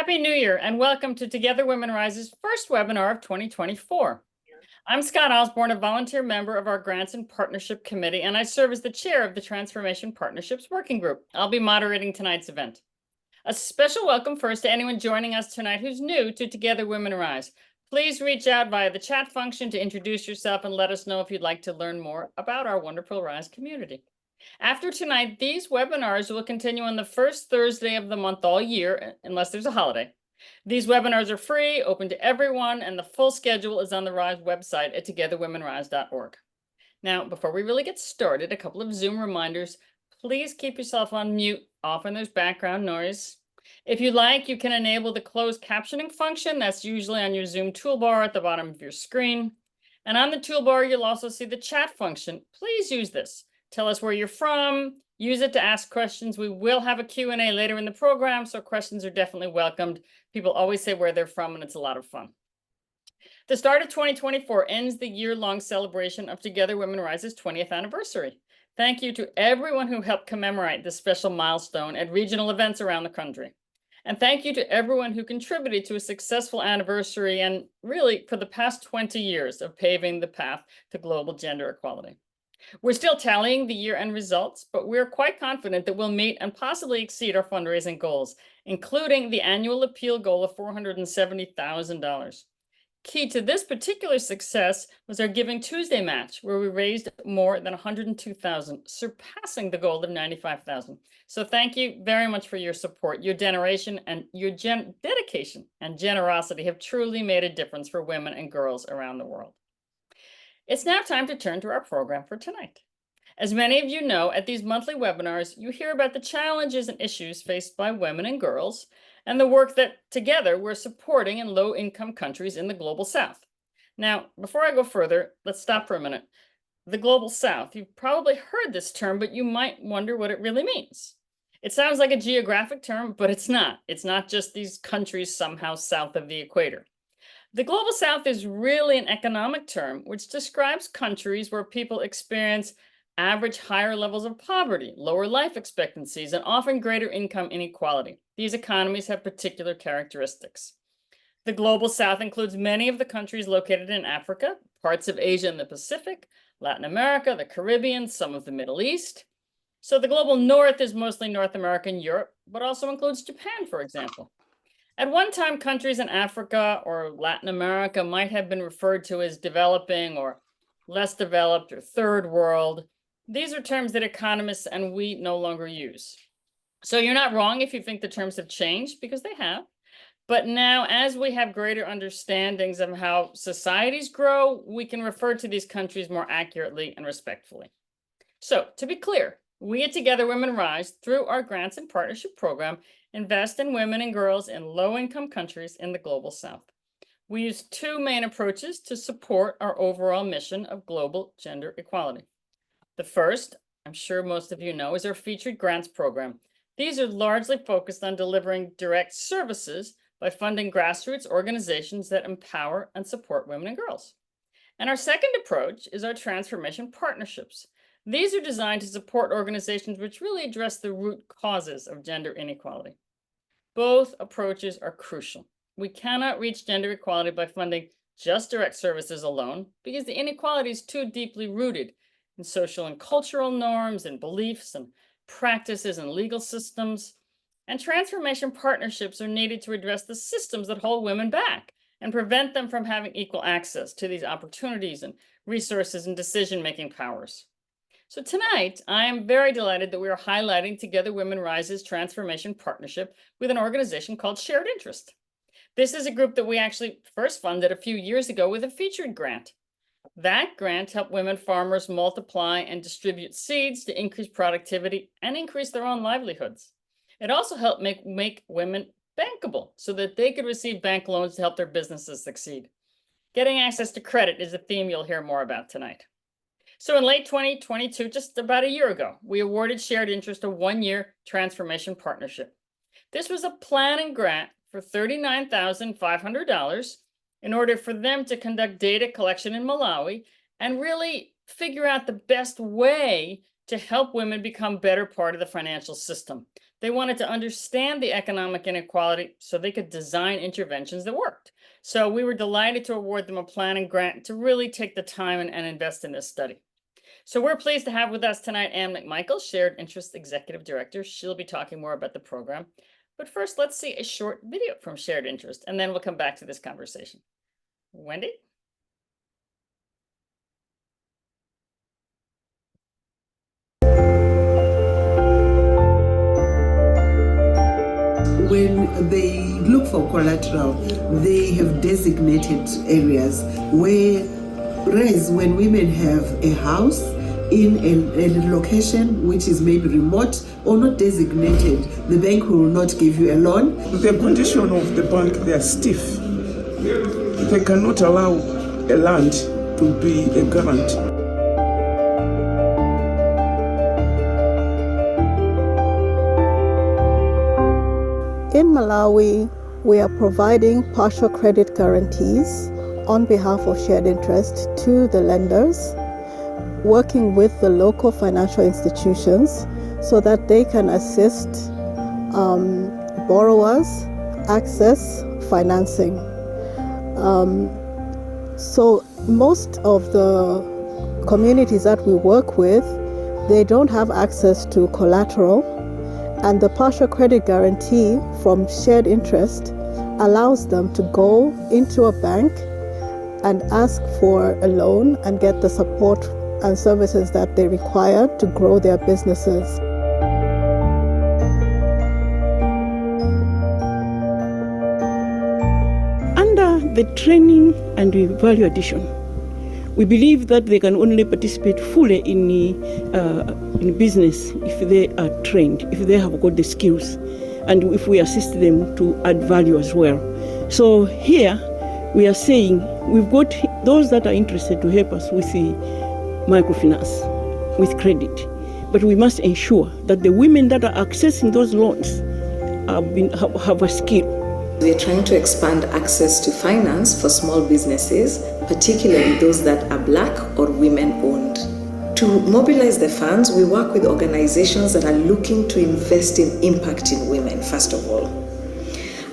Happy New Year and welcome to Together Women Rise's first webinar of 2024. I'm Scott Osborne, a volunteer member of our Grants and Partnership Committee, and I serve as the chair of the Transformation Partnerships Working Group. I'll be moderating tonight's event. A special welcome first to anyone joining us tonight who's new to Together Women Rise. Please reach out via the chat function to introduce yourself and let us know if you'd like to learn more about our wonderful Rise community. After tonight, these webinars will continue on the first Thursday of the month all year, unless there's a holiday. These webinars are free, open to everyone, and the full schedule is on the Rise website at togetherwomenrise.org. Now, before we really get started, a couple of Zoom reminders. Please keep yourself on mute. Often there's background noise. If you like, you can enable the closed captioning function. That's usually on your Zoom toolbar at the bottom of your screen. And on the toolbar, you'll also see the chat function. Please use this. Tell us where you're from. Use it to ask questions. We will have a Q&A later in the program, so questions are definitely welcomed. People always say where they're from, and it's a lot of fun. The start of 2024 ends the year-long celebration of Together Women Rise's 20th anniversary. Thank you to everyone who helped commemorate this special milestone at regional events around the country. And thank you to everyone who contributed to a successful anniversary and really for the past 20 years of paving the path to global gender equality. We're still tallying the year-end results, but we're quite confident that we'll meet and possibly exceed our fundraising goals, including the annual appeal goal of $470,000. Key to this particular success was our Giving Tuesday match, where we raised more than $102,000, surpassing the goal of $95,000. So thank you very much for your support. Your dedication and generosity have truly made a difference for women and girls around the world. It's now time to turn to our program for tonight. As many of you know, at these monthly webinars, you hear about the challenges and issues faced by women and girls and the work that together we're supporting in low-income countries in the Global South. Now, before I go further, let's stop for a minute. The Global South, you've probably heard this term, but you might wonder what it really means. It sounds like a geographic term, but it's not. It's not just these countries somehow south of the equator. The Global South is really an economic term which describes countries where people experience average higher levels of poverty, lower life expectancies, and often greater income inequality. These economies have particular characteristics. The Global South includes many of the countries located in Africa, parts of Asia and the Pacific, Latin America, the Caribbean, some of the Middle East. So the Global North is mostly North America and Europe, but also includes Japan, for example. At one time, countries in Africa or Latin America might have been referred to as developing or less developed or third world. These are terms that economists and we no longer use. So you're not wrong if you think the terms have changed, because they have. But now, as we have greater understandings of how societies grow, we can refer to these countries more accurately and respectfully. So to be clear, we at Together Women Rise, through our Grants and Partnership Program, invest in women and girls in low-income countries in the Global South. We use two main approaches to support our overall mission of global gender equality. The first, I'm sure most of you know, is our featured grants program. These are largely focused on delivering direct services by funding grassroots organizations that empower and support women and girls. And our second approach is our transformation partnerships. These are designed to support organizations which really address the root causes of gender inequality. Both approaches are crucial. We cannot reach gender equality by funding just direct services alone, because the inequality is too deeply rooted in social and cultural norms and beliefs and practices and legal systems. And transformation partnerships are needed to address the systems that hold women back and prevent them from having equal access to these opportunities and resources and decision-making powers. So tonight, I am very delighted that we are highlighting Together Women Rise's Transformation Partnership with an organization called Shared Interest. This is a group that we actually first funded a few years ago with a featured grant. That grant helped women farmers multiply and distribute seeds to increase productivity and increase their own livelihoods. It also helped make women bankable so that they could receive bank loans to help their businesses succeed. Getting access to credit is a theme you'll hear more about tonight. So in late 2022, just about a year ago, we awarded Shared Interest a one-year transformation partnership. This was a planning grant for $39,500 in order for them to conduct data collection in Malawi and really figure out the best way to help women become better part of the financial system. They wanted to understand the economic inequality so they could design interventions that worked. So we were delighted to award them a planning grant to really take the time and invest in this study. So we're pleased to have with us tonight Ann McMichael, Shared Interest Executive Director. She'll be talking more about the program. But first, let's see a short video from Shared Interest, and then we'll come back to this conversation. Wendy? When they look for collateral, they have designated areas, whereas when women have a house in a location which is maybe remote or not designated, the bank will not give you a loan. The condition of the bank, they are stiff. They cannot allow a land to be a guarantee. In Malawi, we are providing partial credit guarantees on behalf of Shared Interest to the lenders, working with the local financial institutions so that they can assist borrowers access financing. So most of the communities that we work with, they don't have access to collateral, and the partial credit guarantee from Shared Interest allows them to go into a bank and ask for a loan and get the support and services that they require to grow their businesses. Under the training and the value addition, we believe that they can only participate fully in business if they are trained, if they have got the skills, and if we assist them to add value as well. So here we are saying we've got those that are interested to help us with the microfinance, with credit, but we must ensure that the women that are accessing those loans have a skill. We are trying to expand access to finance for small businesses, particularly those that are Black or women-owned. To mobilize the funds, we work with organizations that are looking to invest in impacting women, first of all.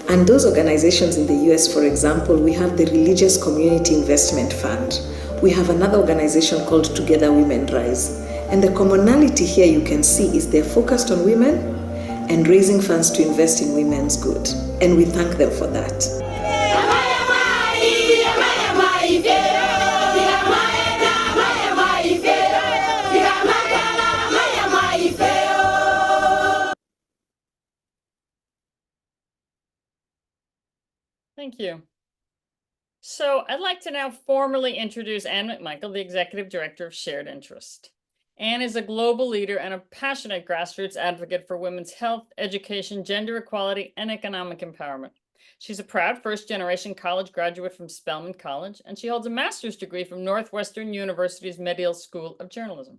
And those organizations in the US, for example, we have the Religious Community Investment Fund. We have another organization called Together Women Rise. And the commonality here you can see is they're focused on women and raising funds to invest in women's good. And we thank them for that. Thank you. So I'd like to now formally introduce Ann McMichael, the Executive Director of Shared Interest. Ann is a global leader and a passionate grassroots advocate for women's health, education, gender equality, and economic empowerment. She's a proud first-generation college graduate from Spelman College, and she holds a master's degree from Northwestern University's Medill School of Journalism.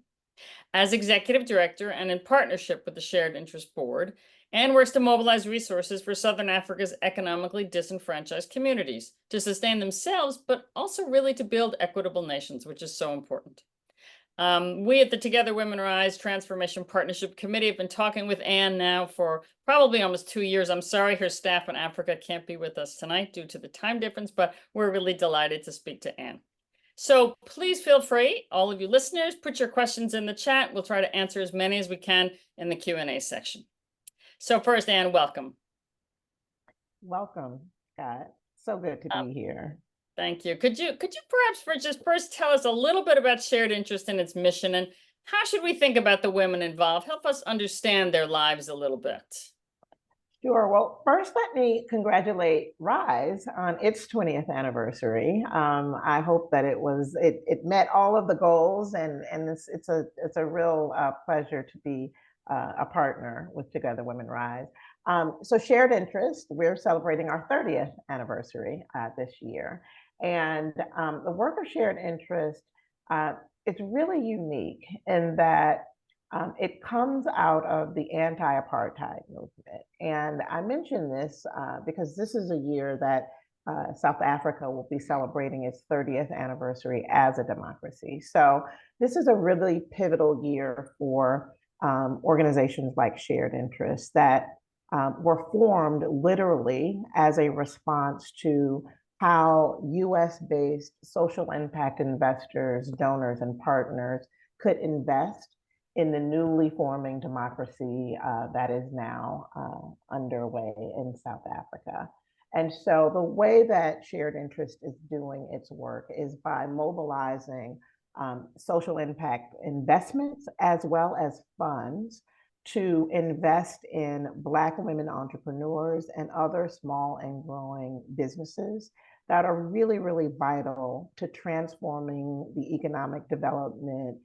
As Executive Director and in partnership with the Shared Interest Board, Ann works to mobilize resources for Southern Africa's economically disenfranchised communities to sustain themselves, but also really to build equitable nations, which is so important. We at the Together Women Rise Transformation Partnership Committee have been talking with Ann now for probably almost 2 years. I'm sorry her staff in Africa can't be with us tonight due to the time difference, but we're really delighted to speak to Ann. So please feel free, all of you listeners, put your questions in the chat. We'll try to answer as many as we can in the Q&A section. So first, Ann, welcome. Welcome, Scott. So good to be here. Thank you. Could you perhaps first tell us a little bit about Shared Interest and its mission, and how should we think about the women involved? Help us understand their lives a little bit. Sure. Well, first, let me congratulate Rise on its 20th anniversary. I hope that it met all of the goals, and it's a real pleasure to be a partner with Together Women Rise. So Shared Interest, we're celebrating our 30th anniversary this year. And the work of Shared Interest, it's really unique in that it comes out of the anti-apartheid movement. And I mention this because this is a year that South Africa will be celebrating its 30th anniversary as a democracy. So this is a really pivotal year for organizations like Shared Interests that were formed literally as a response to how US-based social impact investors, donors, and partners could invest in the newly forming democracy that is now underway in South Africa. And so the way that Shared Interest is doing its work is by mobilizing social impact investments as well as funds to invest in Black women entrepreneurs and other small and growing businesses that are really, really vital to transforming the economic development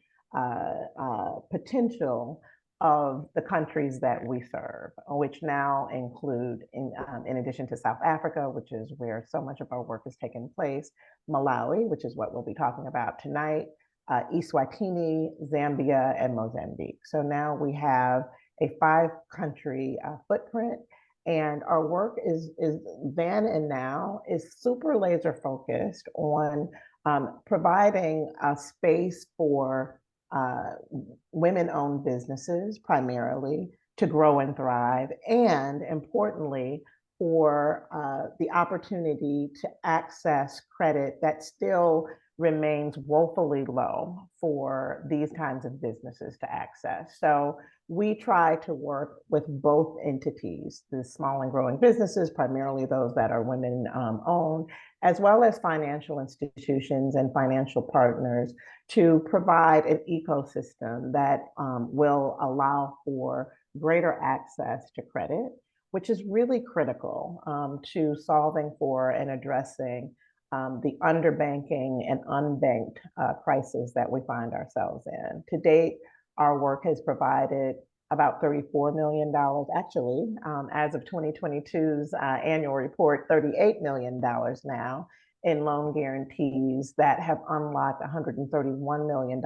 potential of the countries that we serve, which now include, in addition to South Africa, which is where so much of our work is taking place, Malawi, which is what we'll be talking about tonight, Eswatini, Zambia, and Mozambique. So now we have a 5-country footprint, and our work is then and now is super laser focused on providing a space for women-owned businesses primarily to grow and thrive, and importantly, for the opportunity to access credit that still remains woefully low for these kinds of businesses to access. So we try to work with both entities, the small and growing businesses, primarily those that are women owned, as well as financial institutions and financial partners, to provide an ecosystem that will allow for greater access to credit, which is really critical to solving for and addressing the underbanking and unbanked crisis that we find ourselves in. To date, our work has provided about $34 million, actually, as of 2022's annual report, $38 million now in loan guarantees that have unlocked $131 million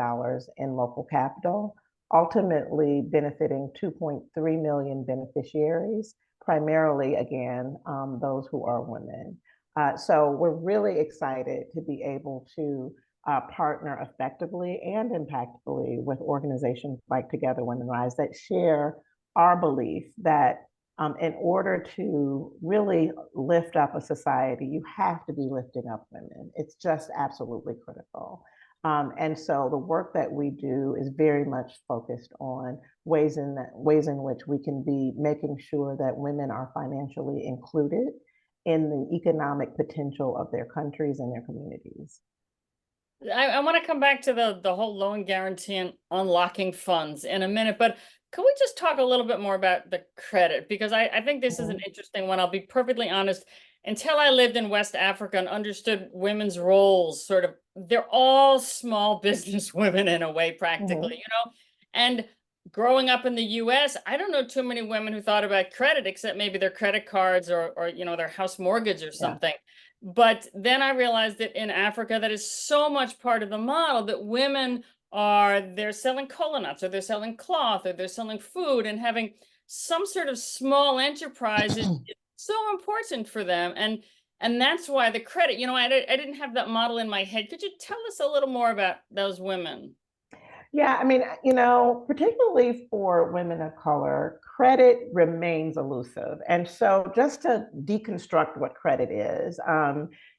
in local capital, ultimately benefiting 2.3 million beneficiaries, primarily, again, those who are women. So we're really excited to be able to partner effectively and impactfully with organizations like Together Women Rise that share our belief that in order to really lift up a society, you have to be lifting up women. It's just absolutely critical. And so the work that we do is very much focused on ways in which we can be making sure that women are financially included in the economic potential of their countries and their communities. I want to come back to the whole loan guarantee and unlocking funds in a minute, but can we just talk a little bit more about the credit? Because I think this is an interesting one. I'll be perfectly honest. Until I lived in West Africa and understood women's roles, sort of, they're all small business women in a way, practically, And growing up in the US, I don't know too many women who thought about credit, except maybe their credit cards or their house mortgage or something. But then I realized that in Africa, that is so much part of the model that women they're selling cola nuts, or they're selling cloth, or they're selling food, and having some sort of small enterprise is so important for them. And that's why the credit, I didn't have that model in my head. Could you tell us a little more about those women? Yeah, I mean, particularly for women of color, credit remains elusive. And so just to deconstruct what credit is,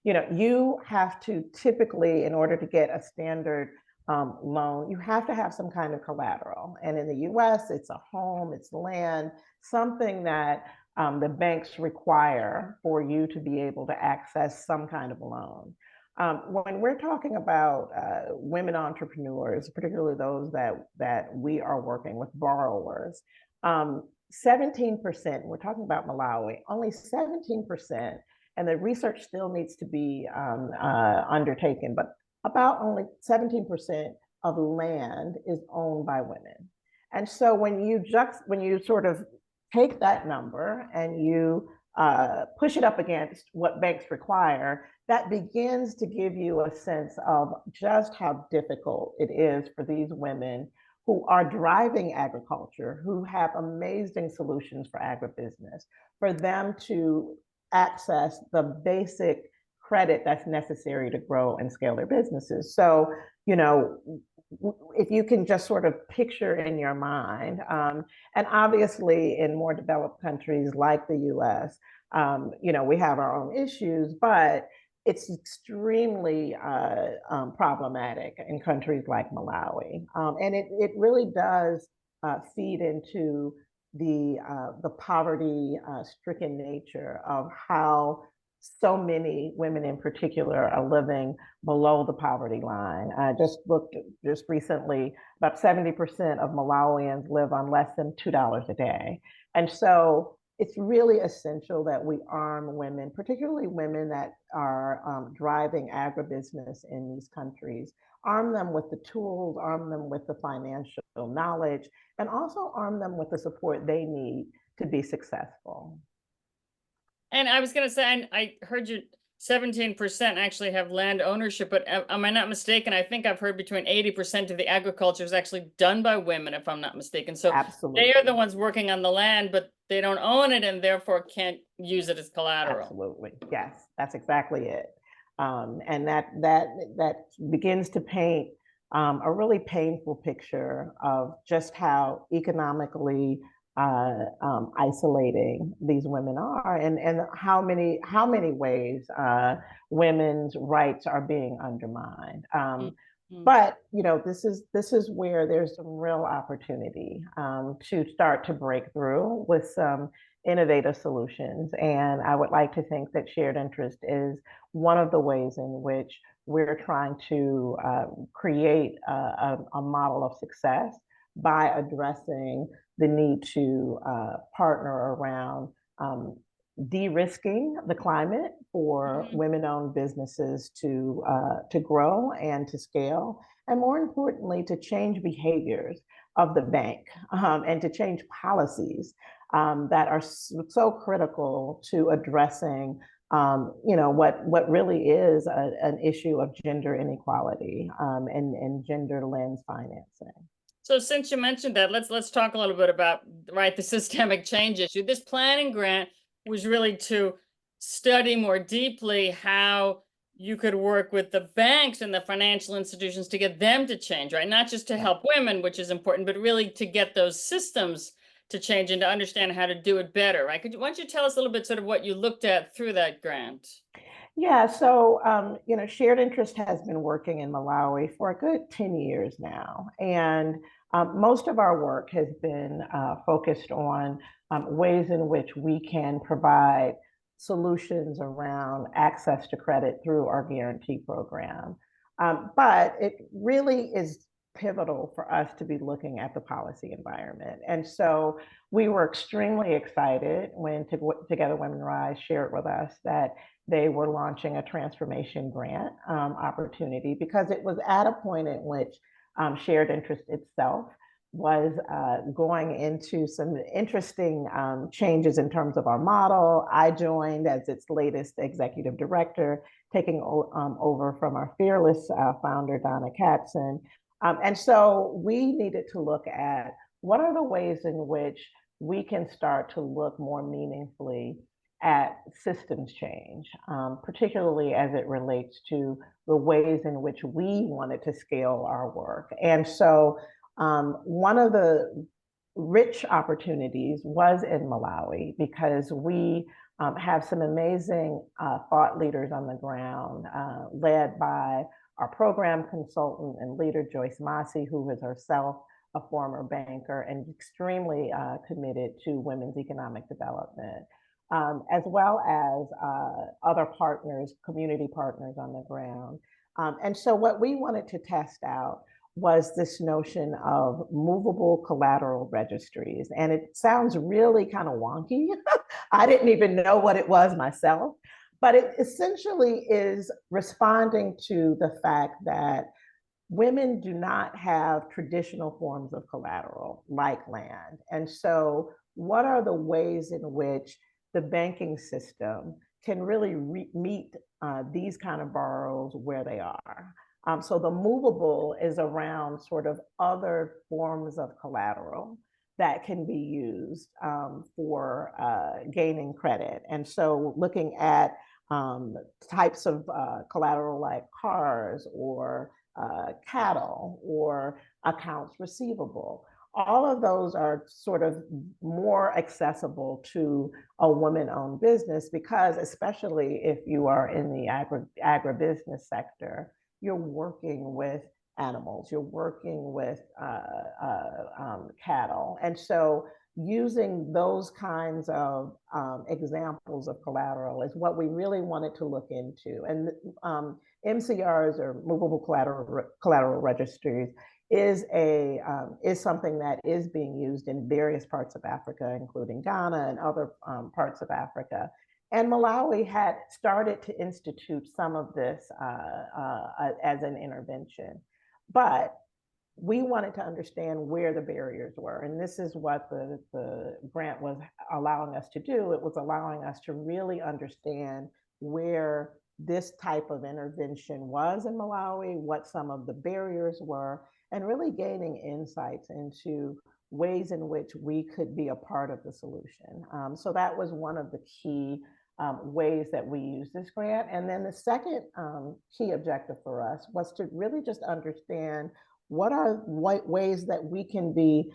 you have to typically, in order to get a standard loan, you have to have some kind of collateral. And in the US, it's a home, it's land, something that the banks require for you to be able to access some kind of loan. When we're talking about women entrepreneurs, particularly those that we are working with, borrowers, 17%, we're talking about Malawi, only 17%, and the research still needs to be undertaken, but about only 17% of land is owned by women. And so when you sort of take that number and you push it up against what banks require, that begins to give you a sense of just how difficult it is for these women who are driving agriculture, who have amazing solutions for agribusiness, for them to access the basic credit that's necessary to grow and scale their businesses. So, if you can just sort of picture in your mind, and obviously in more developed countries like the US, we have our own issues, but it's extremely problematic in countries like Malawi. And it really does feed into the poverty stricken nature of how so many women in particular are living below the poverty line. I just looked just recently, about 70% of Malawians live on less than $2 a day. And so it's really essential that we arm women, particularly women that are driving agribusiness in these countries, arm them with the tools, arm them with the financial knowledge, and also arm them with the support they need to be successful. And I was going to say, I heard you 17% actually have land ownership, but am I not mistaken? I think I've heard between 80% of the agriculture is actually done by women, if I'm not mistaken. So Absolutely. they are the ones working on the land, but they don't own it and therefore can't use it as collateral. Absolutely. Yes, that's exactly it. And that begins to paint a really painful picture of just how economically isolating these women are, and how many ways women's rights are being undermined. But this is where there's some real opportunity to start to break through with some innovative solutions. And I would like to think that shared interest is one of the ways in which we're trying to create a model of success by addressing the need to partner around de-risking the climate for women-owned businesses to grow and to scale, and more importantly, to change behaviors of the bank and to change policies that are so critical to addressing what really is an issue of gender inequality and gender lens financing. So since you mentioned that, let's talk a little bit about the systemic change issue. This planning grant was really to study more deeply how you could work with the banks and the financial institutions to get them to change, right? Not just to help women, which is important, but really to get those systems to change and to understand how to do it better, right? Why don't you tell us a little bit sort of what you looked at through that grant? Yeah, so shared interest has been working in Malawi for a good 10 years now. And most of our work has been focused on ways in which we can provide solutions around access to credit through our guarantee program. But it really is pivotal for us to be looking at the policy environment. And so we were extremely excited when Together Women Rise shared with us that they were launching a transformation grant opportunity, because it was at a point in which shared interest itself was going into some interesting changes in terms of our model. I joined as its latest executive director, taking over from our fearless founder, Donna Katzen. And so we needed to look at what are the ways in which we can start to look more meaningfully at systems change, particularly as it relates to the ways in which we wanted to scale our work. And so one of the rich opportunities was in Malawi, because we have some amazing thought leaders on the ground, led by our program consultant and leader, Joyce Massey, who is herself a former banker and extremely committed to women's economic development, as well as other partners, community partners on the ground. And so what we wanted to test out was this notion of movable collateral registries. And it sounds really kind of wonky. I didn't even know what it was myself, but it essentially is responding to the fact that women do not have traditional forms of collateral like land. And so what are the ways in which the banking system can really meet these kind of borrowers where they are? So the movable is around sort of other forms of collateral that can be used for gaining credit. And so looking at types of collateral like cars or cattle or accounts receivable. All of those are sort of more accessible to a woman-owned business because, especially if you are in the agribusiness sector, you're working with animals, you're working with cattle. And so using those kinds of examples of collateral is what we really wanted to look into. And MCRs, or movable collateral registries, is something that is being used in various parts of Africa, including Ghana and other parts of Africa. And Malawi had started to institute some of this as an intervention. But we wanted to understand where the barriers were. And this is what the grant was allowing us to do. It was allowing us to really understand where this type of intervention was in Malawi, what some of the barriers were, and really gaining insights into ways in which we could be a part of the solution. So that was one of the key ways that we use this grant. And then the second key objective for us was to really just understand what are ways that we can be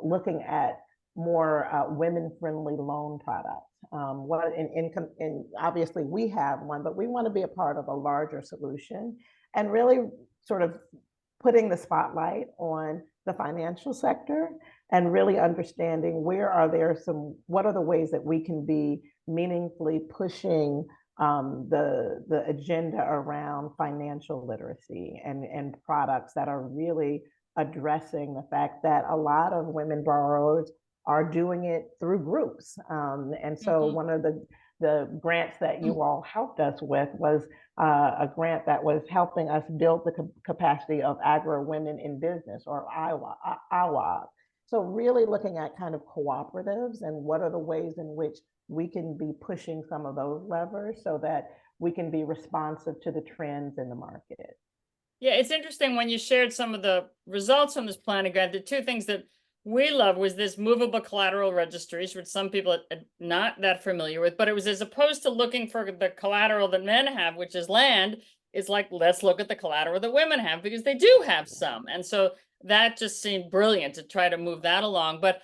looking at more women-friendly loan products. And obviously we have one, but we want to be a part of a larger solution and really sort of putting the spotlight on the financial sector and really understanding what are the ways that we can be meaningfully pushing the agenda around financial literacy and products that are really addressing the fact that a lot of women borrowers are doing it through groups. And so one of the grants that you all helped us with was a grant that was helping us build the capacity of agro women in business, or AWAB. So really looking at kind of cooperatives and what are the ways in which we can be pushing some of those levers so that we can be responsive to the trends in the market. Yeah, it's interesting when you shared some of the results from this planning grant. The two things that we love was this movable collateral registries, which some people are not that familiar with, but it was, as opposed to looking for the collateral that men have, which is land, it's like, let's look at the collateral that women have, because they do have some. And so that just seemed brilliant to try to move that along. But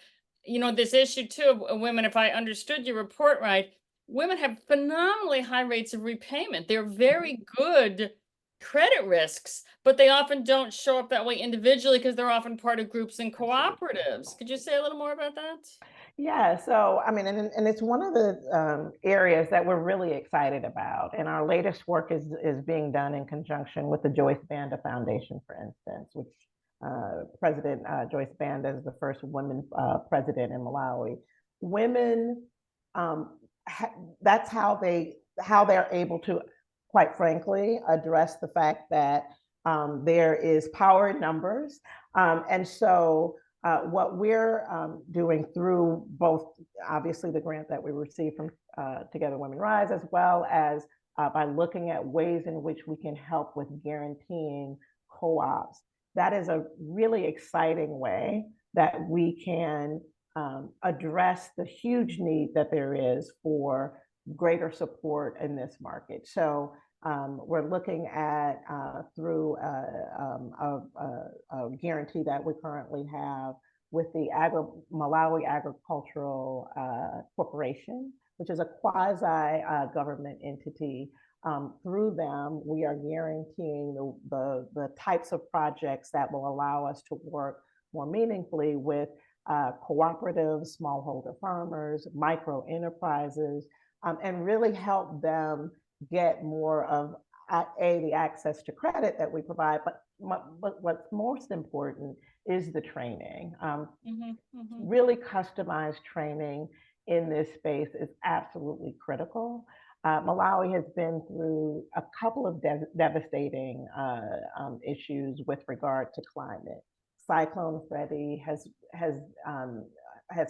this issue too of women, if I understood your report right, women have phenomenally high rates of repayment. They're very good credit risks, but they often don't show up that way individually because they're often part of groups and cooperatives. Could you say a little more about that? Yeah, so I mean, and it's one of the areas that we're really excited about. And our latest work is being done in conjunction with the Joyce Banda Foundation, for instance, which President Joyce Banda is the first woman president in Malawi. Women, that's how they're able to, quite frankly, address the fact that there is power in numbers. And so what we're doing through both, obviously, the grant that we received from Together Women Rise, as well as by looking at ways in which we can help with guaranteeing co-ops. That is a really exciting way that we can address the huge need that there is for greater support in this market. So we're looking at through a guarantee that we currently have with the Malawi Agricultural Corporation, which is a quasi-government entity. Through them, we are guaranteeing the types of projects that will allow us to work more meaningfully with cooperatives, smallholder farmers, micro enterprises, and really help them get more of the access to credit that we provide, but what's most important is the training. Really customized training in this space is absolutely critical. Malawi has been through a couple of devastating issues with regard to climate. Cyclone Freddy has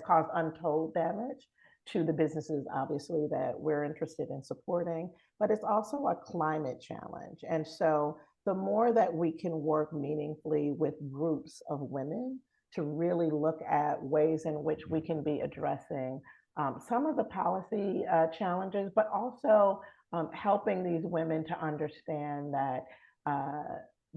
caused untold damage to the businesses, obviously, that we're interested in supporting, but it's also a climate challenge. And so the more that we can work meaningfully with groups of women to really look at ways in which we can be addressing some of the policy challenges, but also helping these women to understand that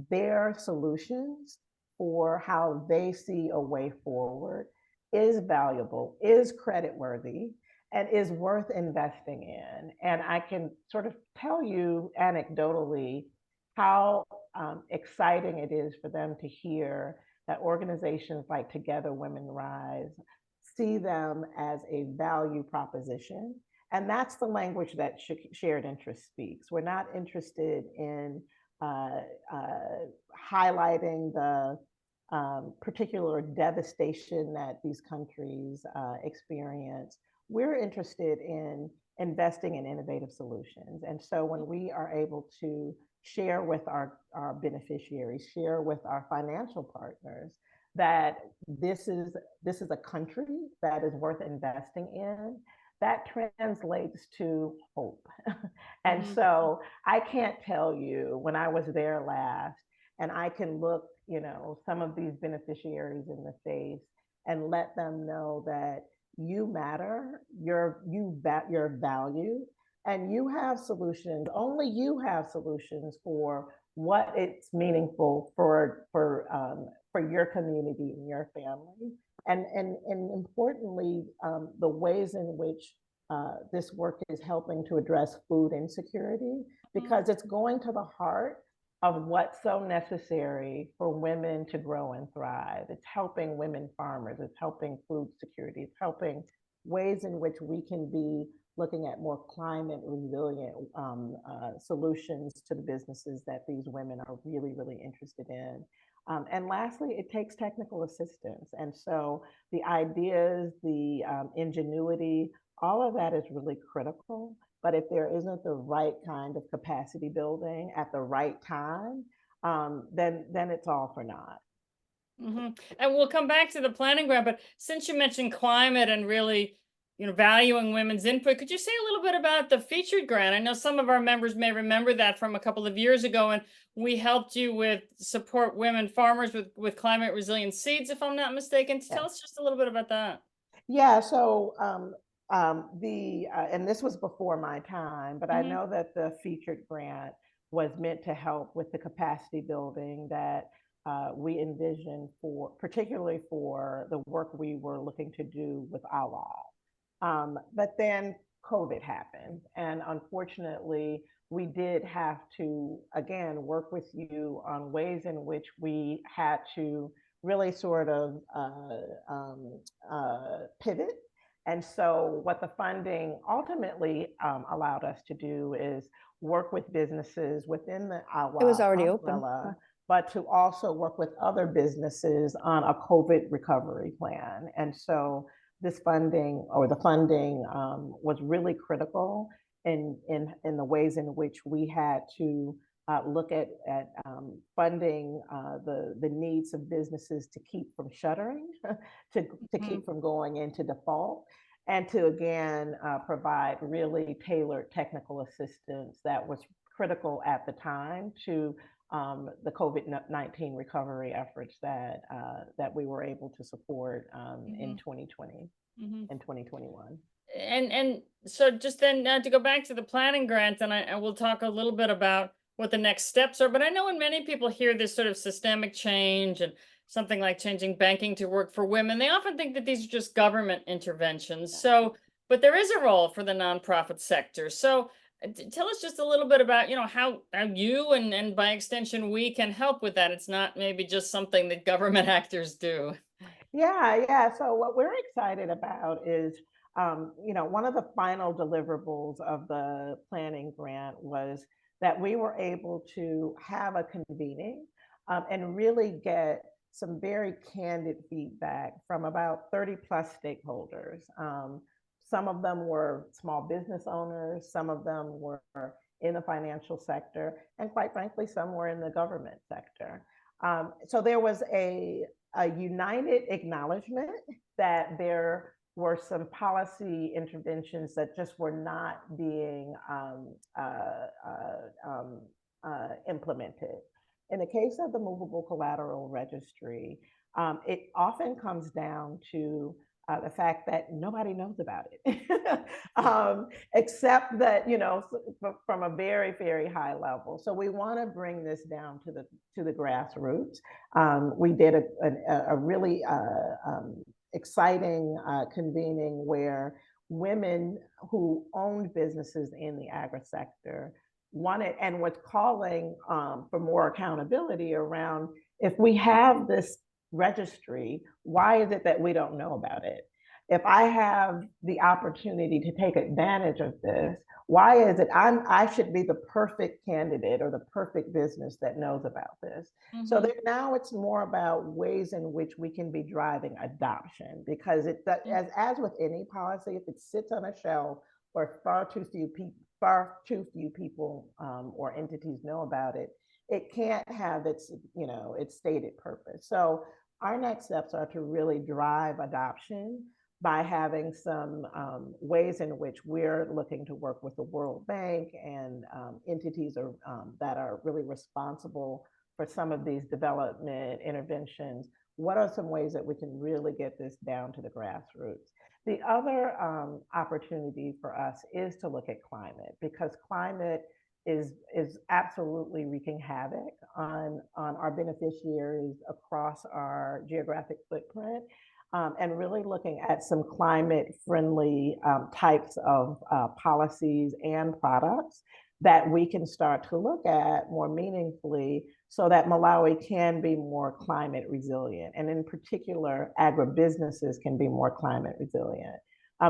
their solutions for how they see a way forward is valuable, is credit worthy, and is worth investing in. And I can sort of tell you anecdotally how exciting it is for them to hear that organizations like Together Women Rise see them as a value proposition. And that's the language that shared interest speaks. We're not interested in uh, highlighting the particular devastation that these countries experience. We're interested in investing in innovative solutions. And so when we are able to share with our beneficiaries, share with our financial partners that this is a country that is worth investing in, that translates to hope. And so I can't tell you when I was there last, and I can look, some of these beneficiaries in the face and let them know that you matter, you're valued, and you have solutions. Only you have solutions for what it's meaningful for your community and your family, and importantly, the ways in which this work is helping to address food insecurity, because it's going to the heart of what's so necessary for women to grow and thrive. It's helping women farmers, it's helping food security, it's helping ways in which we can be looking at more climate resilient solutions to the businesses that these women are really, really interested in. And lastly, it takes technical assistance. And so the ideas, the ingenuity, all of that is really critical. But if there isn't the right kind of capacity building at the right time, then it's all for naught. And we'll come back to the planning grant, but since you mentioned climate and really, valuing women's input, could you say a little bit about the featured grant? I know some of our members may remember that from a couple of years ago, and we helped you with support women farmers with climate resilient seeds, if I'm not mistaken. Tell us just a little bit about that. Yeah, so and this was before my time, but I know that the featured grant was meant to help with the capacity building that we envisioned particularly for the work we were looking to do with Allah. But then COVID happened, and unfortunately, we did have to, again, work with you on ways in which we had to really sort of pivot. And so what the funding ultimately allowed us to do is work with businesses within the It was already umbrella, open. but to also work with other businesses on a COVID recovery plan. And so this funding, or the funding, was really critical in the ways in which we had to look at funding the needs of businesses to keep from shuttering, to keep from going into default, and to again provide really tailored technical assistance that was critical at the time to the COVID-19 recovery efforts that we were able to support in 2020 and 2021. And so just then to go back to the planning grant, and I will talk a little bit about what the next steps are. But I know when many people hear this sort of systemic change and something like changing banking to work for women, they often think that these are just government interventions. So, but there is a role for the nonprofit sector. So tell us just a little bit about, how you and by extension we can help with that. It's not maybe just something that government actors do. Yeah. So what we're excited about is, one of the final deliverables of the planning grant was that we were able to have a convening and really get some very candid feedback from about 30 plus stakeholders. Some of them were small business owners, some of them were in the financial sector, and quite frankly, some were in the government sector. So there was a united acknowledgement that there were some policy interventions that just were not being implemented. In the case of the movable collateral registry, it often comes down to the fact that nobody knows about it, except that, from a very, very high level. So we want to bring this down to the grassroots. We did a really exciting convening where women who owned businesses in the agri sector wanted and was calling for more accountability around, if we have this registry, why is it that we don't know about it? If I have the opportunity to take advantage of this, why is it I should be the perfect candidate or the perfect business that knows about this? Mm-hmm. So now it's more about ways in which we can be driving adoption, because as with any policy, if it sits on a shelf or far too few people or entities know about it, it can't have its stated purpose. So our next steps are to really drive adoption by having some ways in which we're looking to work with the World Bank and entities that are really responsible for some of these development interventions. What are some ways that we can really get this down to the grassroots? The other opportunity for us is to look at climate, because climate is absolutely wreaking havoc on our beneficiaries across our geographic footprint, and really looking at some climate friendly types of policies and products that we can start to look at more meaningfully, so that Malawi can be more climate resilient. And in particular, agribusinesses can be more climate resilient.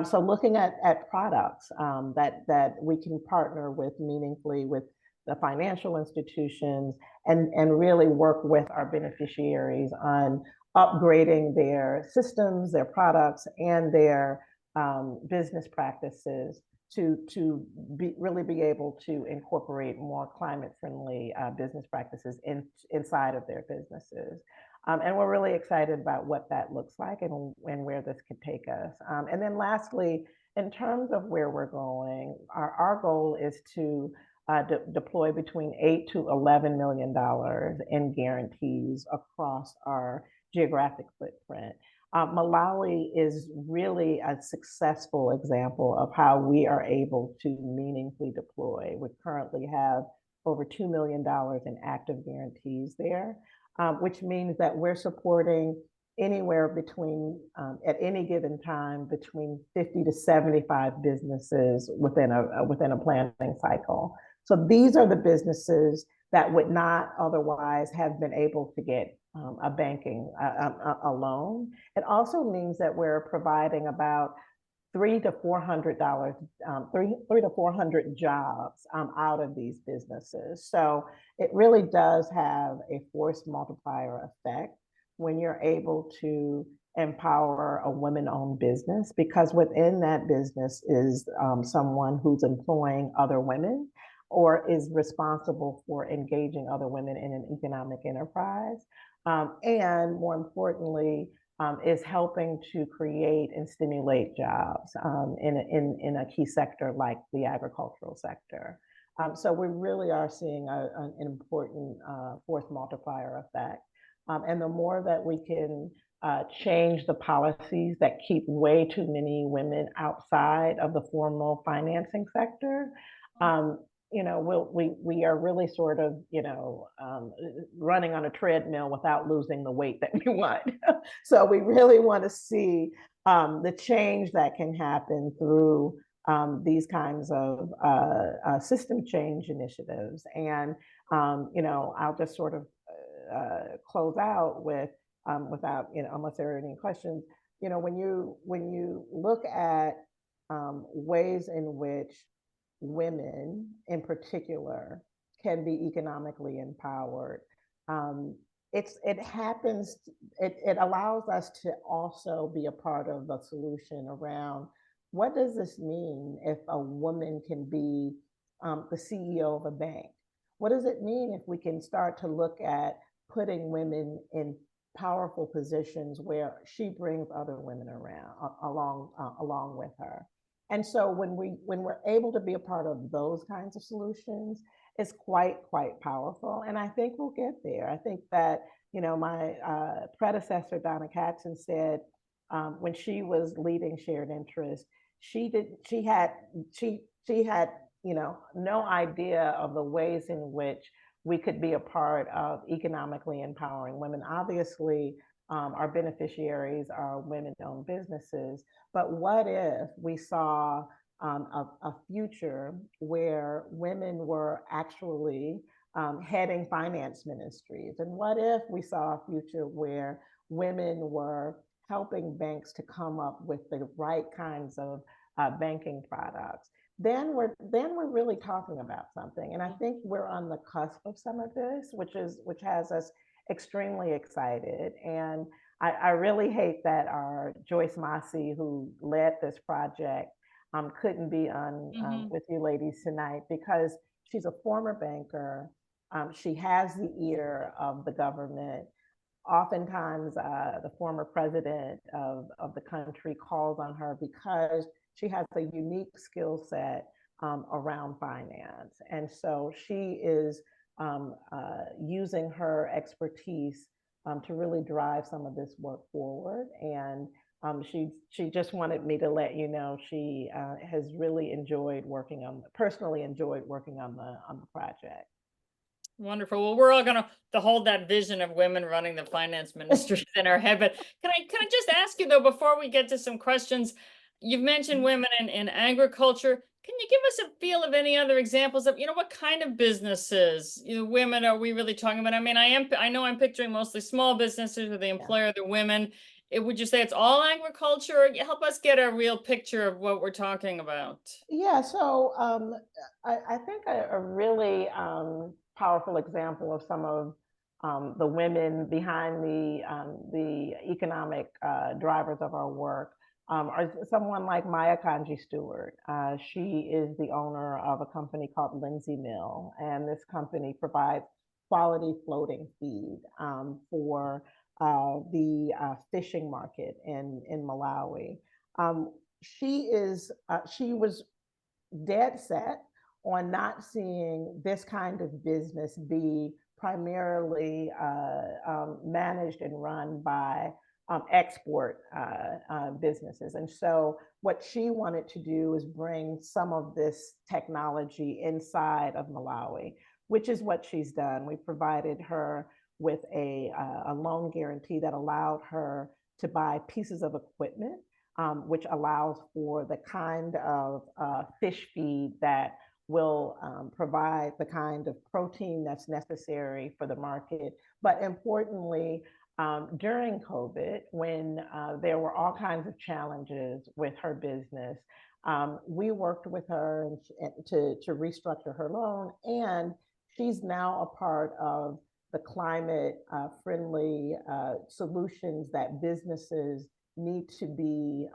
So looking at products that we can partner with meaningfully with the financial institutions and really work with our beneficiaries on upgrading their systems, their products, and their business practices to really be able to incorporate more climate-friendly business practices inside of their businesses. And we're really excited about what that looks like and where this could take us. And then lastly, in terms of where we're going, our goal is to deploy between $8 to $11 million in guarantees across our geographic footprint. Malawi is really a successful example of how we are able to meaningfully deploy. We currently have over $2 million in active guarantees there, which means that we're supporting anywhere between, at any given time, between 50 to 75 businesses within a planning cycle. So these are the businesses that would not otherwise have been able to get a banking a loan. It also means that we're providing about $300 to $400 jobs out of these businesses. So it really does have a force multiplier effect when you're able to empower a women-owned business, because within that business is someone who's employing other women or is responsible for engaging other women in an economic enterprise. And more importantly, is helping to create and stimulate jobs in a key sector like the agricultural sector. So we really are seeing an important force multiplier effect. And the more that we can change the policies that keep way too many women outside of the formal financing sector, we are really sort of, running on a treadmill without losing the weight that we want. So we really want to see the change that can happen through these kinds of system change initiatives. And, I'll just sort of close out with, without, unless there are any questions, when you look at ways in which women in particular can be economically empowered, it allows us to also be a part of the solution around what does this mean if a woman can be the CEO of a bank? What does it mean if we can start to look at putting women in powerful positions where she brings other women around along with her? And so when we're able to be a part of those kinds of solutions, it's quite powerful. And I think we'll get there. I think that, my predecessor, Donna Katzen, said, when she was leading shared interest, she had no idea of the ways in which we could be a part of economically empowering women. Obviously, our beneficiaries are women-owned businesses, but what if we saw a future where women were actually heading finance ministries? And what if we saw a future where women were helping banks to come up with the right kinds of banking products? Then we're really talking about something. And I think we're on the cusp of some of this, which has us extremely excited. And I really hate that our Joyce Massey, who led this project, couldn't be on with you ladies tonight, because she's a former banker. She has the ear of the government. Oftentimes, the former president of the country calls on her because she has a unique skill set around finance. And so she is using her expertise to really drive some of this work forward. And she just wanted me to let you know she has really personally enjoyed working on the project. Wonderful. Well, we're all going to hold that vision of women running the finance ministries in our head. But can I just ask you, though, before we get to some questions, you've mentioned women in agriculture. Can you give us a feel of any other examples of, what kind of businesses, women are we really talking about? I mean, I know I'm picturing mostly small businesses where the employer, the women. Would you say it's all agriculture? Or help us get a real picture of what we're talking about. Yeah, so I think a really powerful example of some of the women behind the economic drivers of our work are someone like Maya Kanji Stewart. She is the owner of a company called Lindsay Mill, and this company provides quality floating feed for the fishing market in Malawi. She was dead set on not seeing this kind of business be primarily managed and run by export businesses. And so what she wanted to do is bring some of this technology inside of Malawi, which is what she's done. We provided her with a loan guarantee that allowed her to buy pieces of equipment, which allows for the kind of fish feed that will provide the kind of protein that's necessary for the market. But importantly, during COVID, when there were all kinds of challenges with her business, we worked with her to restructure her loan, and she's now a part of the climate friendly solutions that businesses need to be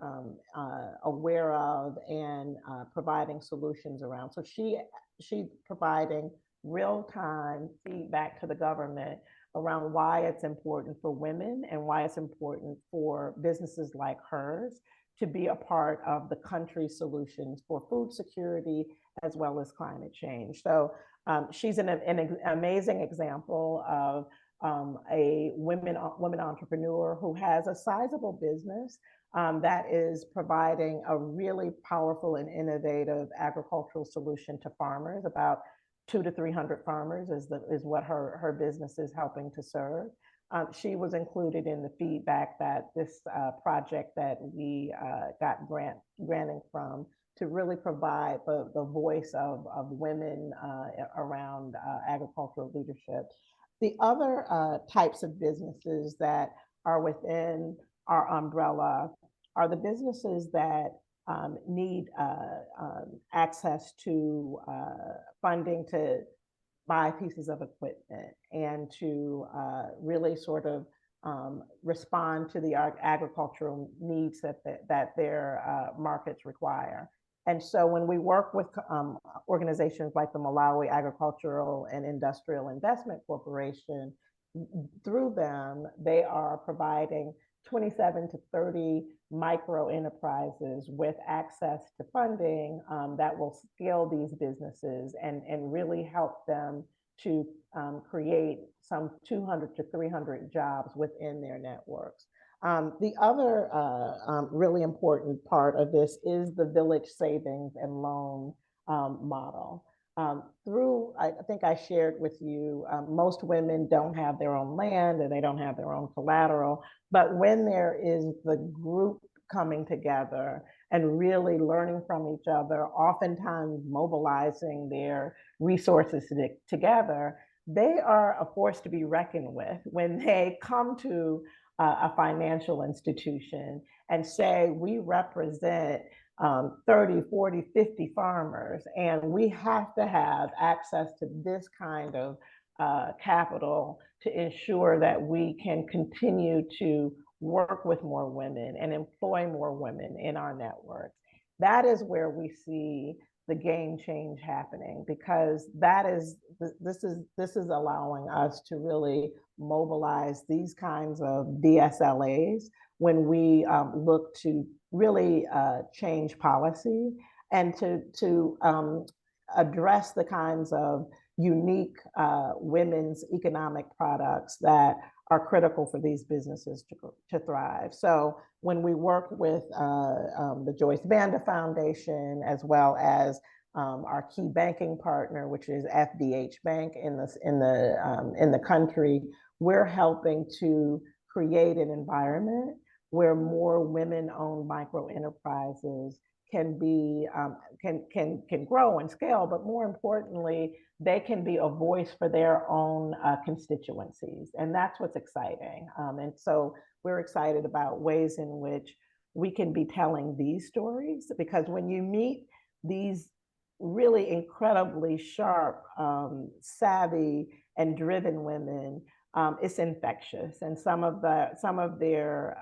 aware of and providing solutions around. So she's providing real-time feedback to the government around why it's important for women and why it's important for businesses like hers to be a part of the country's solutions for food security as well as climate change. So she's an amazing example of a women entrepreneur who has a sizable business that is providing a really powerful and innovative agricultural solution to farmers. About 200 to 300 farmers is what her business is helping to serve. She was included in the feedback that this project that we got granting from to really provide the voice of women around agricultural leadership. The other types of businesses that are within our umbrella are the businesses that need access to funding to buy pieces of equipment and to really sort of respond to the agricultural needs that their markets require. And so when we work with organizations like the Malawi Agricultural and Industrial Investment Corporation, through them, they are providing 27 to 30 micro enterprises with access to funding that will scale these businesses and really help them to create some 200 to 300 jobs within their networks. The other really important part of this is the village savings and loan model. I think I shared with you, most women don't have their own land and they don't have their own collateral, but when there is the group coming together and really learning from each other, oftentimes mobilizing their resources together, they are a force to be reckoned with when they come to a financial institution and say, we represent 30, 40, 50 farmers, and we have to have access to this kind of capital to ensure that we can continue to work with more women and employ more women in our networks. That is where we see the game change happening, because this is allowing us to really mobilize these kinds of DSLAs when we look to really change policy and to address the kinds of unique women's economic products that are critical for these businesses to thrive. So when we work with the Joyce Banda Foundation, as well as our key banking partner, which is FDH Bank in the country, we're helping to create an environment where more women-owned micro enterprises can be can grow and scale, but more importantly, they can be a voice for their own constituencies, and that's what's exciting. And so we're excited about ways in which we can be telling these stories, because when you meet these really incredibly sharp, savvy, and driven women, it's infectious. And some of their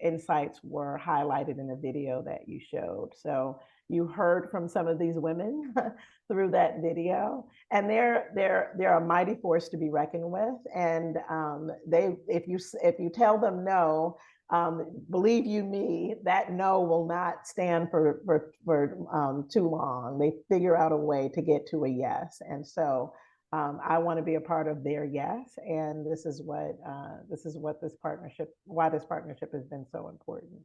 insights were highlighted in the video that you showed. So you heard from some of these women through that video, and they're a mighty force to be reckoned with. And if you tell them no, believe you me, that no will not stand for too long. They figure out a way to get to a yes. And so I want to be a part of their yes, and this is what this partnership, why this partnership has been so important.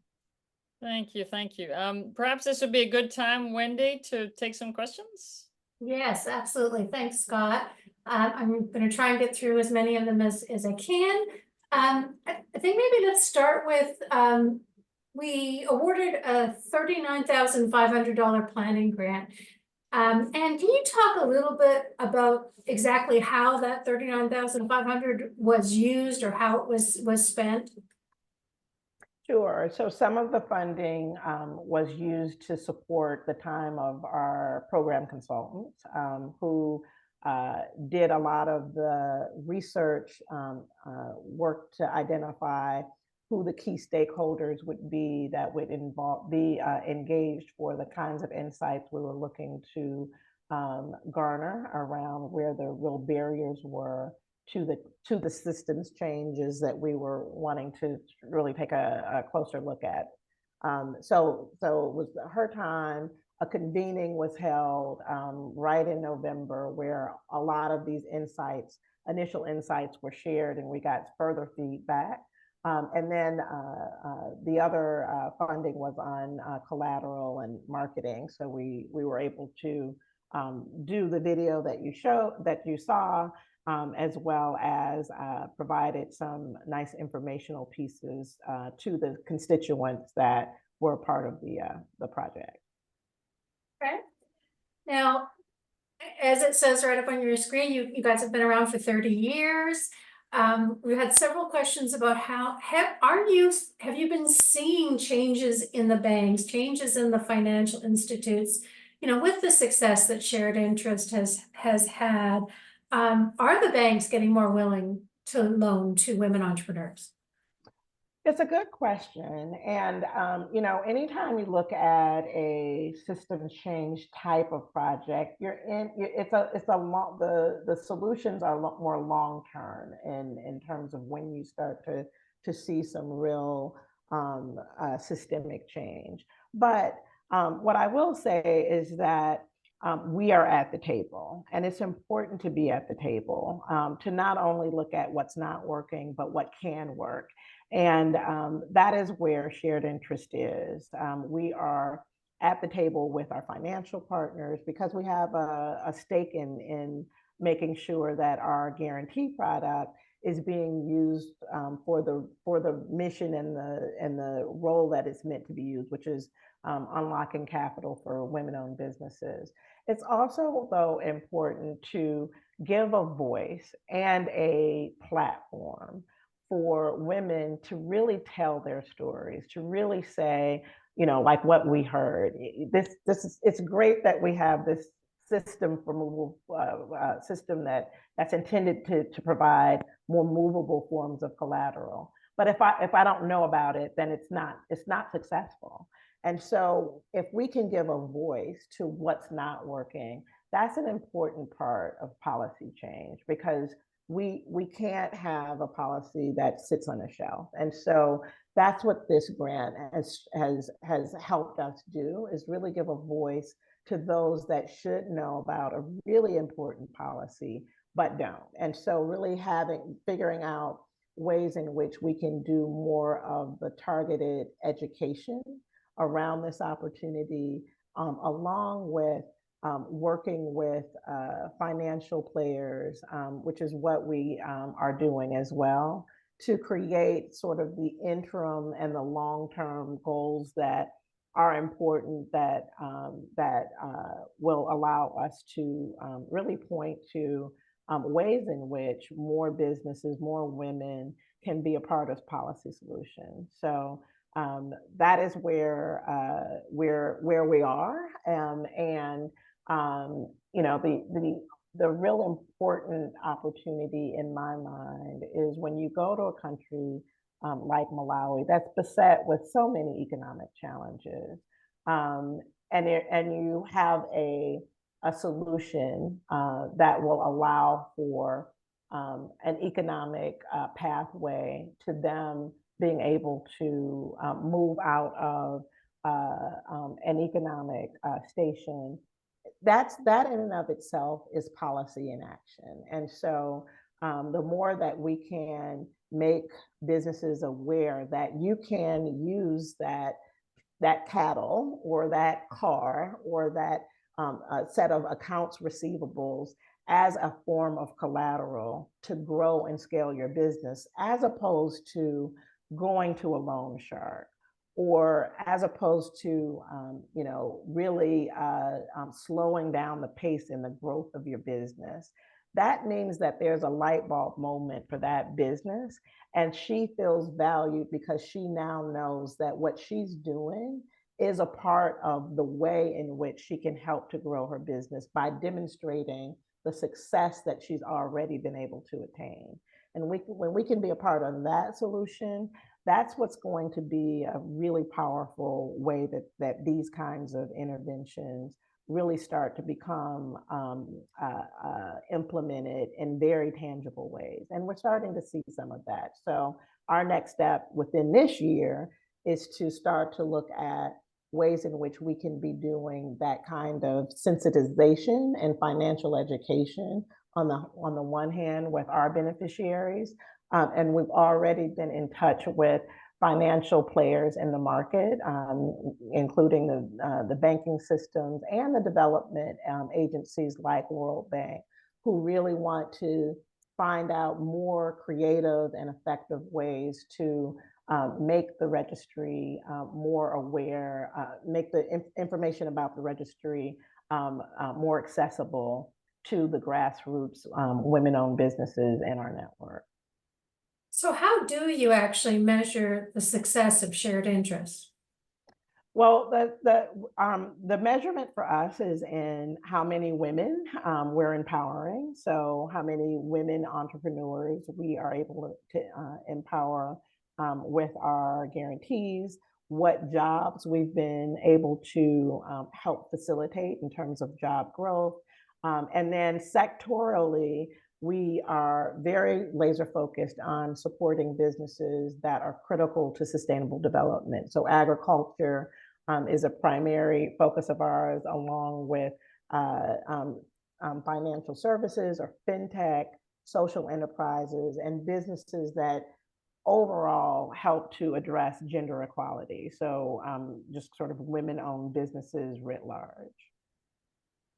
Thank you, thank you. Perhaps this would be a good time, Wendy, to take some questions. Yes, absolutely. Thanks, Scott. I'm going to try and get through as many of them as I can. I think maybe let's start with, we awarded a $39,500 planning grant. And can you talk a little bit about exactly how that $39,500 was used or how it was spent? Sure. So some of the funding was used to support the time of our program consultants who did a lot of the research work to identify who the key stakeholders would be that would be engaged for the kinds of insights we were looking to garner around where the real barriers were to the systems changes that we were wanting to really take a closer look at. So it was her time. A convening was held right in November, where a lot of these initial insights were shared, and we got further feedback. And then the other funding was on collateral and marketing. So we were able to do the video that you saw, as well as provided some nice informational pieces to the constituents that were part of the project. Okay. Now, as it says right up on your screen, you guys have been around for 30 years. We had several questions about have you been seeing changes in the banks, changes in the financial institutes, with the success that shared interest has had? Are the banks getting more willing to loan to women entrepreneurs? It's a good question. And, anytime you look at a systems change type of project, the solutions are more long-term in terms of when you start to see some real systemic change. But what I will say is that we are at the table. And it's important to be at the table, to not only look at what's not working, but what can work. And that is where shared interest is. We are at the table with our financial partners because we have a stake in making sure that our guarantee product is being used for the mission and the role that it's meant to be used, which is unlocking capital for women-owned businesses. It's also, though, important to give a voice and a platform for women to really tell their stories, to really say, like what we heard. It's great that we have this system for system that's intended to provide more movable forms of collateral. But if I don't know about it, then it's not successful. And so if we can give a voice to what's not working, that's an important part of policy change, because we can't have a policy that sits on a shelf. And so that's what this grant has helped us do, is really give a voice to those that should know about a really important policy, but don't. And so really figuring out ways in which we can do more of the targeted education around this opportunity, along with working with financial players, which is what we are doing as well, to create sort of the interim and the long-term goals that are important, that will allow us to really point to ways in which more businesses, more women can be a part of policy solutions. So that is where we are, and the real important opportunity in my mind is when you go to a country like Malawi that's beset with so many economic challenges, and you have a solution that will allow for an economic pathway to them being able to move out of an economic station. That in and of itself is policy in action. And so the more that we can make businesses aware that you can use that cattle or that car or that set of accounts receivables as a form of collateral to grow and scale your business, as opposed to going to a loan shark, or as opposed to really slowing down the pace in the growth of your business. That means that there's a light bulb moment for that business, and she feels valued because she now knows that what she's doing is a part of the way in which she can help to grow her business by demonstrating the success that she's already been able to attain. And when we can be a part of that solution, that's what's going to be a really powerful way that these kinds of interventions really start to become implemented in very tangible ways. And we're starting to see some of that. So our next step within this year is to start to look at ways in which we can be doing that kind of sensitization and financial education on the one hand with our beneficiaries. And we've already been in touch with financial players in the market, including the banking systems and the development agencies like World Bank, who really want to find out more creative and effective ways to make the registry more aware, make the information about the registry more accessible to the grassroots women-owned businesses in our network. So how do you actually measure the success of shared interests? Well, the measurement for us is in how many women we're empowering. So how many women entrepreneurs we are able to empower with our guarantees, what jobs we've been able to help facilitate in terms of job growth. And then sectorally, we are very laser focused on supporting businesses that are critical to sustainable development. So agriculture is a primary focus of ours, along with financial services or fintech, social enterprises, and businesses that overall help to address gender equality. So just sort of women-owned businesses writ large.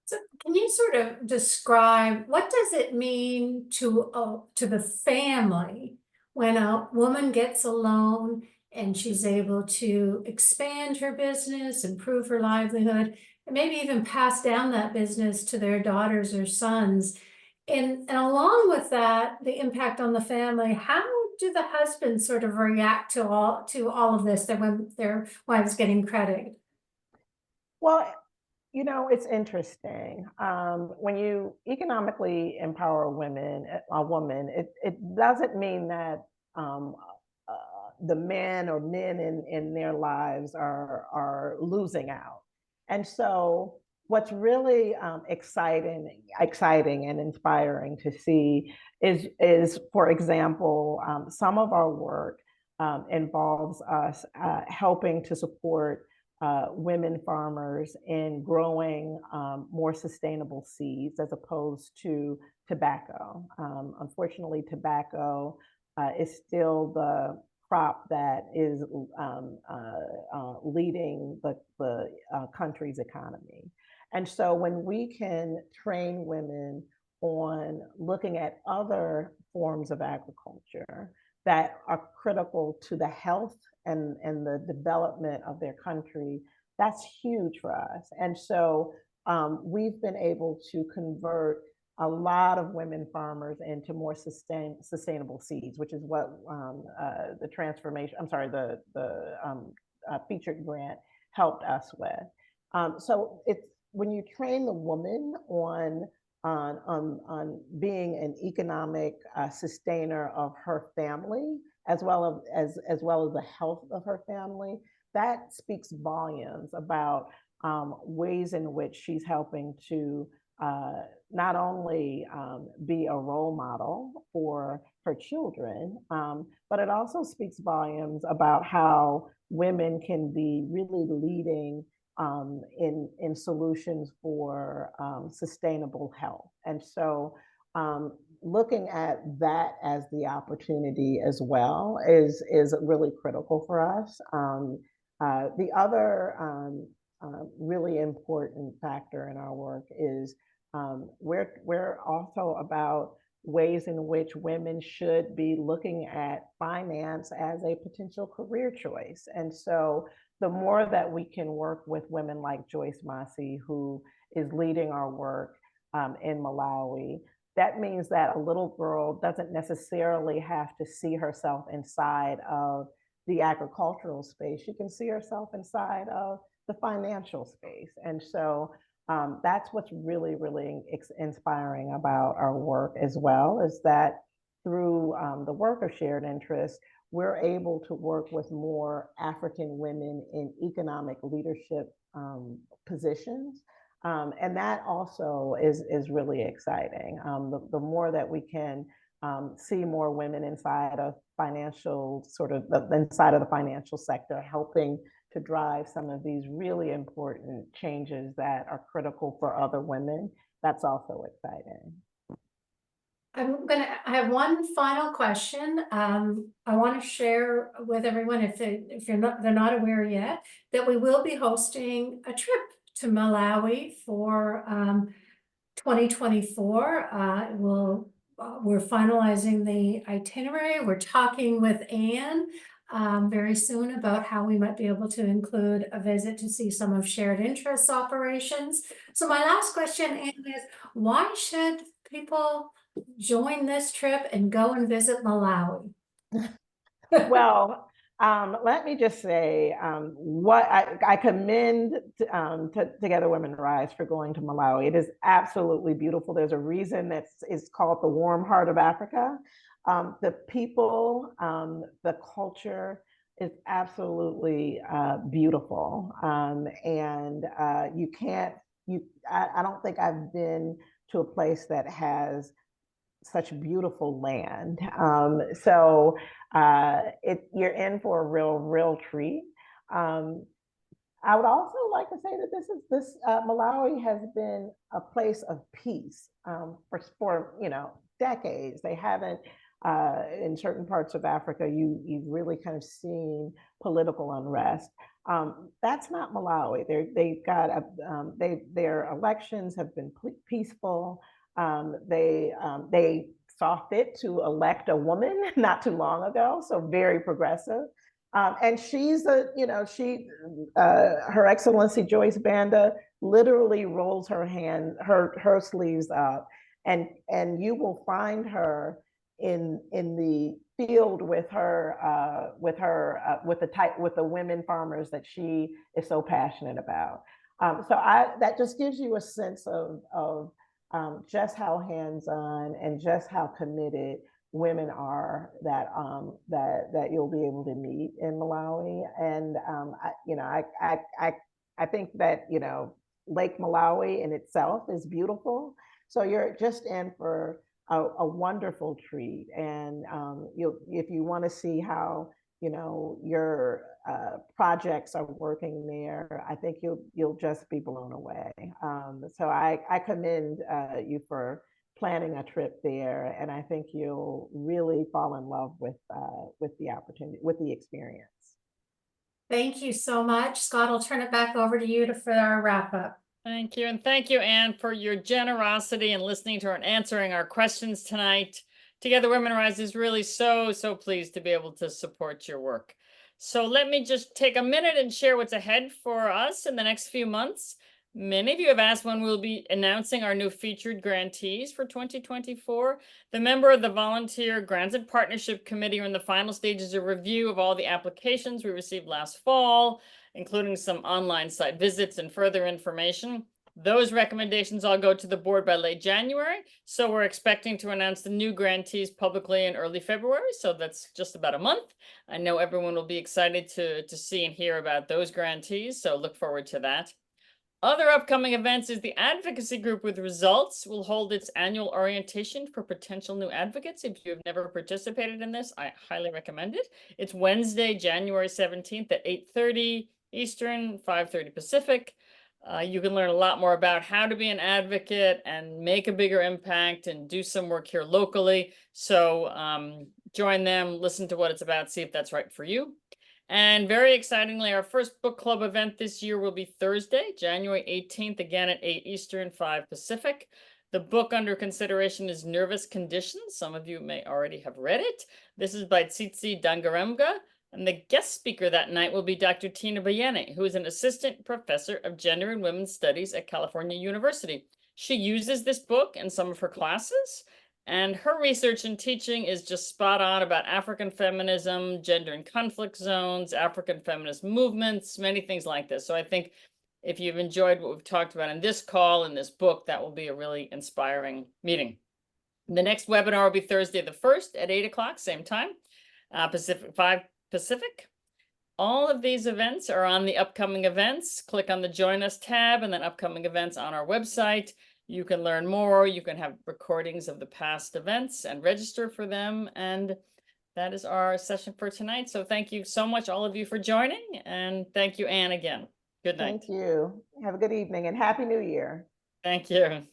So can you sort of describe what does it mean to the family when a woman gets a loan and she's able to expand her business, improve her livelihood, and maybe even pass down that business to their daughters or sons? And along with that, the impact on the family, how do the husbands sort of react to all of this, that when their wives getting credit? Well, you know, it's interesting. When you economically empower a woman, it doesn't mean that the men or men in their lives are losing out. And so what's really exciting and inspiring to see is for example, some of our work involves us helping to support women farmers in growing more sustainable seeds as opposed to tobacco. Unfortunately, tobacco is still the crop that is leading the country's economy. And so when we can train women on looking at other forms of agriculture that are critical to the health and the development of their country, that's huge for us. And so we've been able to convert a lot of women farmers into more sustainable seeds, which is what the featured grant helped us with. So it's when you train the woman on being an economic sustainer of her family, as well as the health of her family, that speaks volumes about ways in which she's helping to not only be a role model for her children, but it also speaks volumes about how women can be really leading in solutions for sustainable health. And so looking at that as the opportunity as well is really critical for us. The other really important factor in our work is we're also about ways in which women should be looking at finance as a potential career choice. And so the more that we can work with women like Joyce Massey, who is leading our work in Malawi, that means that a little girl doesn't necessarily have to see herself inside of the agricultural space. She can see herself inside of the financial space. And so that's what's really, really inspiring about our work as well, is that through the work of shared interest, we're able to work with more African women in economic leadership positions. And that also is really exciting. The more that we can see more women inside of inside of the financial sector, helping to drive some of these really important changes that are critical for other women, that's also exciting. I have one final question. I want to share with everyone, if they're not aware yet, that we will be hosting a trip to Malawi for 2024. We're finalizing the itinerary. We're talking with Anne very soon about how we might be able to include a visit to see some of shared interests operations. So my last question, Anne, is why should people join this trip and go and visit Malawi? Well, let me just say what I commend Together Women Rise for going to Malawi. It is absolutely beautiful. There's a reason that it's called the warm heart of Africa. The people, the culture is absolutely beautiful. And I don't think I've been to a place that has such beautiful land. So you're in for a real treat. I would also like to say that this Malawi has been a place of peace for decades. They haven't in certain parts of Africa you've really kind of seen political unrest. That's not Malawi. They've got their elections have been peaceful. They saw fit to elect a woman not too long ago, so very progressive. And she's Her Excellency Joyce Banda literally rolls her sleeves up, and you will find her in the field with the women farmers that she is so passionate about. So that just gives you a sense of just how hands-on and just how committed women are that you'll be able to meet in Malawi. And I think that Lake Malawi in itself is beautiful. So you're just in for a wonderful treat. And if you want to see how your projects are working there, I think you'll just be blown away. So I commend you for planning a trip there, and I think you'll really fall in love with the opportunity, with the experience. Thank you so much. Scott, I'll turn it back over to you for our wrap up. Thank you. And thank you, Anne, for your generosity and listening to her and answering our questions tonight. Together Women Rise is really so pleased to be able to support your work. So let me just take a minute and share what's ahead for us in the next few months. Many of you have asked when we'll be announcing our new featured grantees for 2024. The member of the Volunteer Grants and Partnership Committee are in the final stages of review of all the applications we received last fall, including some online site visits and further information. Those recommendations all go to the board by late January. So we're expecting to announce the new grantees publicly in early February. So that's just about a month. I know everyone will be excited to see and hear about those grantees. So look forward to that. Other upcoming events is the Advocacy Group with Results will hold its annual orientation for potential new advocates. If you've never participated in this, I highly recommend it. It's Wednesday, January 17th at 8:30 Eastern, 5:30 Pacific. You can learn a lot more about how to be an advocate and make a bigger impact and do some work here locally. So join them, listen to what it's about, see if that's right for you. And very excitingly, our first book club event this year will be Thursday, January 18th, again at 8 Eastern, 5 Pacific. The book under consideration is Nervous Conditions. Some of you may already have read it. This is by Tsitsi Dangaremga. And the guest speaker that night will be Dr. Tina Bayene, who is an assistant professor of gender and women's studies at California University. She uses this book in some of her classes, and her research and teaching is just spot on about African feminism, gender and conflict zones, African feminist movements, many things like this. So I think if you've enjoyed what we've talked about in this call, in this book, that will be a really inspiring meeting. The next webinar will be Thursday the 1st at 8 o'clock, same time, 5 Pacific. All of these events are on the upcoming events. Click on the Join Us tab and then upcoming events on our website. You can learn more. You can have recordings of the past events and register for them. And that is our session for tonight. So thank you so much, all of you, for joining. And thank you, Anne, again. Good night. Thank you. Have a good evening and Happy New Year. Thank you.